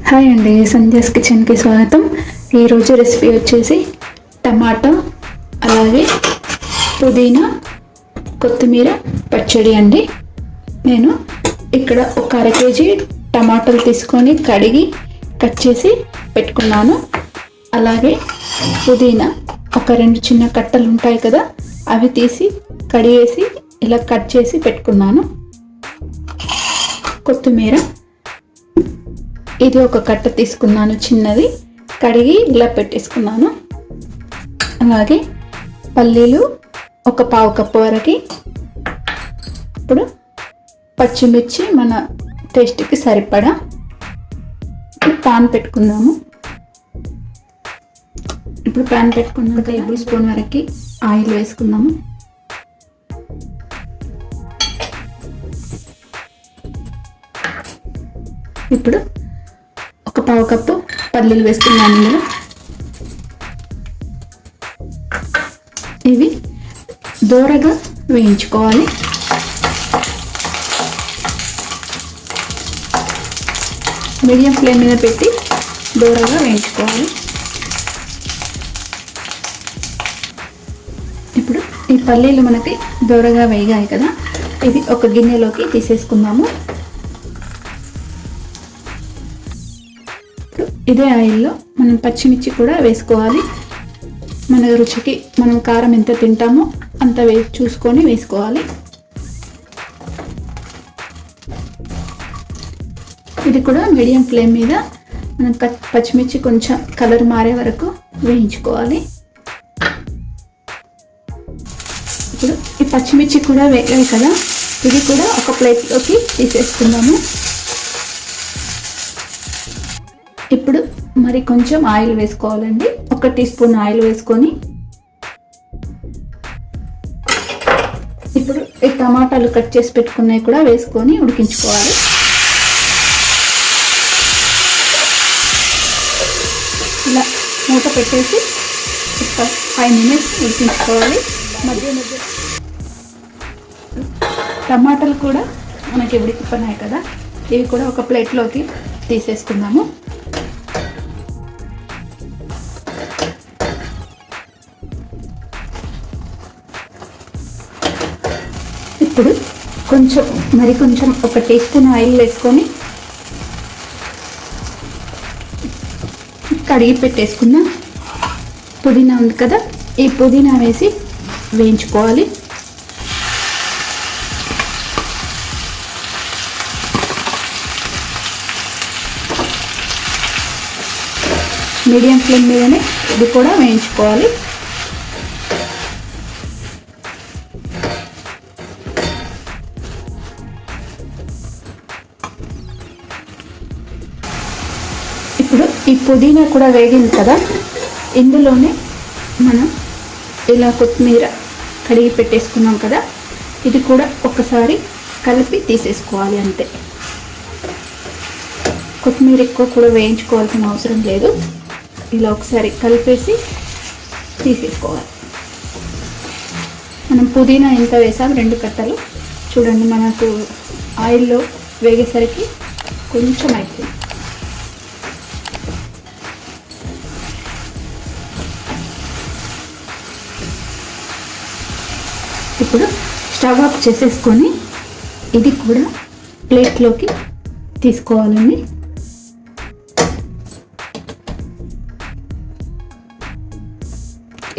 Hi అండి, సంధ్యాస్ కిచెన్కి స్వాగతం. ఈరోజు రెసిపీ వచ్చేసి టమాటా అలాగే పుదీనా కొత్తిమీర పచ్చడి అండి. నేను ఇక్కడ ఒక 1/2 కేజీ టమాటాలు తీసుకొని కడిగి కట్ చేసి పెట్టుకున్నాను. అలాగే పుదీనా ఒక 2 చిన్న కట్టలు ఉంటాయి కదా, అవి తీసి కడిగేసి ఇలా కట్ చేసి పెట్టుకున్నాను. కొత్తిమీర ఇది ఒక కట్ట తీసుకున్నాను, చిన్నది, కడిగి ఇలా పెట్టేసుకున్నాను. అలాగే పల్లీలు ఒక 1/2 కప్పు వరకు. ఇప్పుడు పచ్చిమిర్చి మన టేస్ట్కి సరిపడా. పాన్ పెట్టుకుందాము. ఇప్పుడు పాన్ పెట్టుకున్నాక 1 టేబుల్ స్పూన్ వరకు ఆయిల్ వేసుకుందాము. ఇప్పుడు ఒక 1/2 కప్పు పల్లీలు వేస్తున్నాను ఇందులో. ఇవి దోరగా వేయించుకోవాలి. మీడియం ఫ్లేమ్ మీద పెట్టి దోరగా వేయించుకోవాలి. ఇప్పుడు ఈ పల్లీలు మనకి దోరగా వేగాయి కదా, ఇది ఒక గిన్నెలోకి తీసేసుకుందాము. ఇదే ఆయిల్లో మనం పచ్చిమిర్చి కూడా వేసుకోవాలి. మన రుచికి మనం కారం ఎంత తింటామో అంత చూసుకొని వేసుకోవాలి. ఇది కూడా మీడియం ఫ్లేమ్ మీద మనం పచ్చిమిర్చి కొంచెం కలర్ మారే వరకు వేయించుకోవాలి. ఇప్పుడు ఈ పచ్చిమిర్చి కూడా వేగాయి కదా, ఇది కూడా ఒక ప్లేట్లోకి తీసేసుకుందాము. ఇప్పుడు మరి కొంచెం ఆయిల్ వేసుకోవాలండి. 1 టీ స్పూన్ ఆయిల్ వేసుకొని ఇప్పుడు ఈ టమాటాలు కట్ చేసి పెట్టుకున్నవి కూడా వేసుకొని ఉడికించుకోవాలి. ఇలా మూత పెట్టేసి 5 నిమిషాలు ఉడికించుకోవాలి. మధ్య మధ్య టమాటాలు కూడా మనకి ఉడికిపోయినాయి కదా, ఇవి కూడా ఒక ప్లేట్లోకి తీసేసుకుందాము. ఇప్పుడు కొంచెం 1 టీ స్పూన్ ఆయిల్ వేసుకొని కడిగి పెట్టేసుకున్న పుదీనా ఉంది కదా, ఈ పుదీనా వేసి వేయించుకోవాలి. మీడియం ఫ్లేమ్ మీదనే ఇది కూడా వేయించుకోవాలి. ఇప్పుడు ఈ పుదీనా కూడా వేగింది కదా, ఇందులోనే మనం ఇలా కొత్తిమీర కడిగి పెట్టేసుకున్నాం కదా, ఇది కూడా ఒకసారి కలిపి తీసేసుకోవాలి అంతే. కొత్తిమీర ఎక్కువ కూడా వేయించుకోవాల్సిన అవసరం లేదు. ఇలా ఒకసారి కలిపేసి తీసేసుకోవాలి. మనం పుదీనా ఎంత వేసాం, 2 కట్టలు. చూడండి, మనకు ఆయిల్లో వేగేసరికి కొంచెం అయిపోయింది. ఇప్పుడు స్టవ్ ఆఫ్ చేసేసుకొని ఇది కూడా ప్లేట్లోకి తీసుకోవాలండి.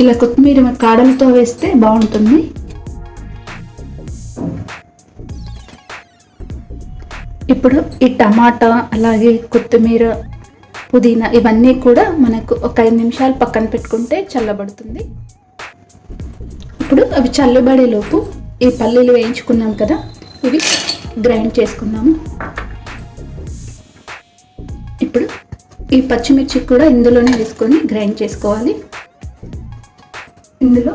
ఇలా కొత్తిమీర కాడలతో వేస్తే బాగుంటుంది. ఇప్పుడు ఈ టమాటా అలాగే కొత్తిమీర పుదీనా ఇవన్నీ కూడా మనకు ఒక 5 నిమిషాలు పక్కన పెట్టుకుంటే చల్లబడుతుంది. ఇప్పుడు అవి చల్లబడేలోపు ఈ పల్లీలు వేయించుకున్నాం కదా, ఇవి గ్రైండ్ చేసుకున్నాము. ఇప్పుడు ఈ పచ్చిమిర్చి కూడా ఇందులోనే వేసుకొని గ్రైండ్ చేసుకోవాలి. ఇందులో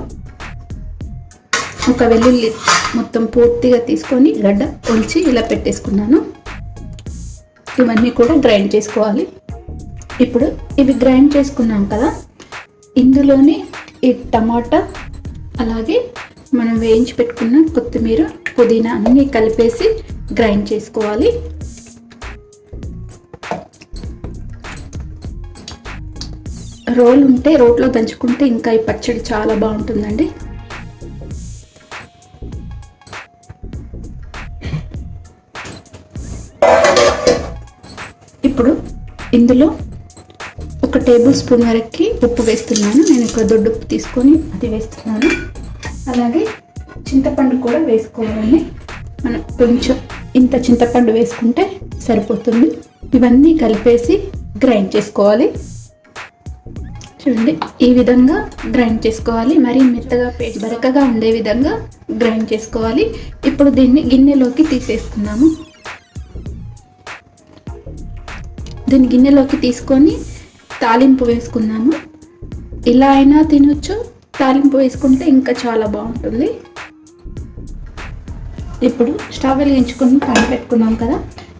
ఒక వెల్లుల్లి మొత్తం పూర్తిగా తీసుకొని గడ్డ ఒలిచి ఇలా పెట్టేసుకున్నాను. ఇవన్నీ కూడా గ్రైండ్ చేసుకోవాలి. ఇప్పుడు ఇవి గ్రైండ్ చేసుకున్నాం కదా, ఇందులోనే ఈ టమాటా అలాగే మనం వేయించి పెట్టుకున్న కొత్తిమీర పుదీనా అన్నీ కలిపేసి గ్రైండ్ చేసుకోవాలి. రోల్ ఉంటే రోట్లో దంచుకుంటే ఇంకా ఈ పచ్చడి చాలా బాగుంటుందండి. ఇప్పుడు ఇందులో 1 టేబుల్ స్పూన్ వరకు ఉప్పు వేస్తున్నాను. నేను ఇక్కడ దొడ్డు ఉప్పు తీసుకొని అది వేస్తున్నాను. అలాగే చింతపండు కూడా వేసుకోవాలండి. మనం కొంచెం ఇంత చింతపండు వేసుకుంటే సరిపోతుంది. ఇవన్నీ కలిపేసి గ్రైండ్ చేసుకోవాలి. చూడండి, ఈ విధంగా గ్రైండ్ చేసుకోవాలి. మరీ మెత్తగా బరకగా ఉండే విధంగా గ్రైండ్ చేసుకోవాలి. ఇప్పుడు దీన్ని గిన్నెలోకి తీసేసుకుందాము. దీన్ని గిన్నెలోకి తీసుకొని తాలింపు వేసుకుందాము. ఇలా అయినా తినొచ్చు, తాలింపు వేసుకుంటే ఇంకా చాలా బాగుంటుంది. ఇప్పుడు స్టవ్ వెలిగించుకొని పాన్ పెట్టుకున్నాం కదా,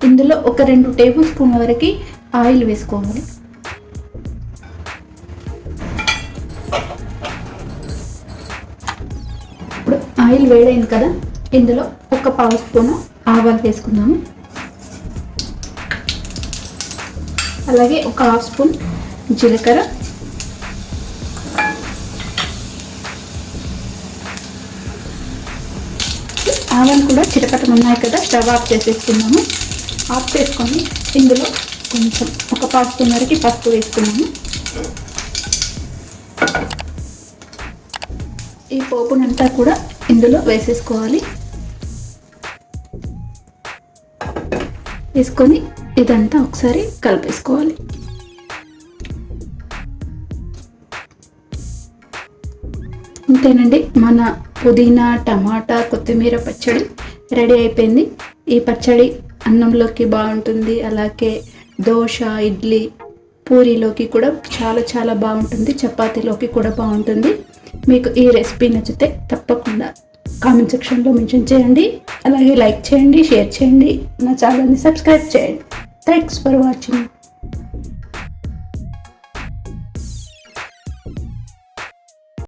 ఇందులో 2 టేబుల్ స్పూన్ల వరకు ఆయిల్ వేసుకోవాలి. ఇప్పుడు ఆయిల్ వేడైంది కదా, ఇందులో 1/2 స్పూను ఆవాలు వేసుకుందాము. అలాగే 1/2 స్పూన్ జీలకర్ర, ఆవాలు కూడా చిటపటమన్నాయి కదా, స్టవ్ ఆఫ్ చేసేసుకున్నాము. ఆఫ్ చేసుకొని ఇందులో కొంచెం 1/2 స్పూన్ వరకు పసుపు వేసుకున్నాము. ఈ పోపునంతా కూడా ఇందులో వేసేసుకోవాలి. వేసుకొని ఇదంతా ఒకసారి కలిపేసుకోవాలి. అంతేనండి, మన పుదీనా, టమాటా, కొత్తిమీర పచ్చడి రెడీ అయిపోయింది. ఈ పచ్చడి అన్నంలోకి బాగుంటుంది. అలాగే దోశ, ఇడ్లీ, పూరీలోకి కూడా చాలా చాలా బాగుంటుంది. చపాతీలోకి కూడా బాగుంటుంది. మీకు ఈ రెసిపీ నచ్చితే తప్పకుండా కామెంట్ సెక్షన్లో మెన్షన్ చేయండి. అలాగే లైక్ చేయండి, షేర్ చేయండి, నా ఛానల్ని సబ్స్క్రైబ్ చేయండి. Thanks for watching.